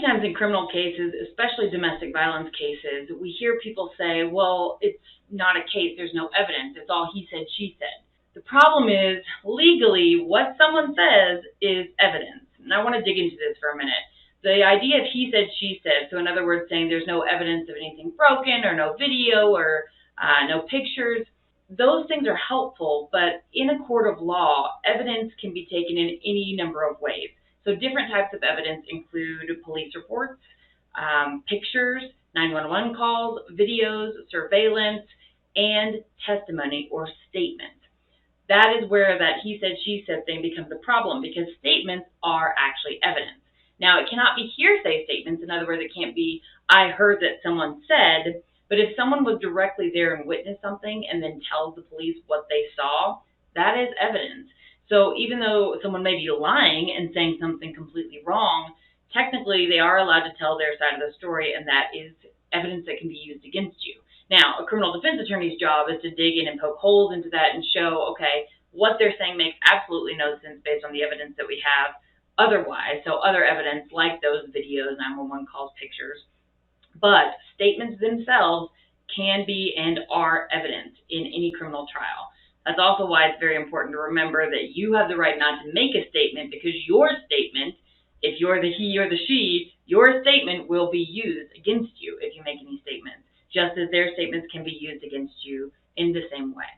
times in criminal cases, especially domestic violence cases, we hear people say, well, it's not a case, there's no evidence, it's all he said, she said. The problem is, legally, what someone says is evidence. And I want to dig into this for a minute. The idea of he said, she said, so in other words, saying there's no evidence of anything broken or no video or no pictures, those things are helpful, but in a court of law, evidence can be taken in any number of ways. So different types of evidence include police reports, pictures, 911 calls, videos, surveillance, and testimony or statements. That is where that he said, she said thing becomes a problem, because statements are actually evidence. Now, it cannot be hearsay statements. In other words, it can't be, I heard that someone said, but if someone was directly there and witnessed something and then tells the police what they saw, that is evidence. So even though someone may be lying and saying something completely wrong, technically they are allowed to tell their side of the story, and that is evidence that can be used against you. Now, a criminal defense attorney's job is to dig in and poke holes into that and show, okay, what they're saying makes absolutely no sense based on the evidence that we have otherwise. So other evidence like those videos, 911 calls, pictures. But statements themselves can be and are evidence in any criminal trial. That's also why it's very important to remember that you have the right not to make a statement, because your statement, if you're the he or the she, your statement will be used against you if you make any statements, just as their statements can be used against you in the same way.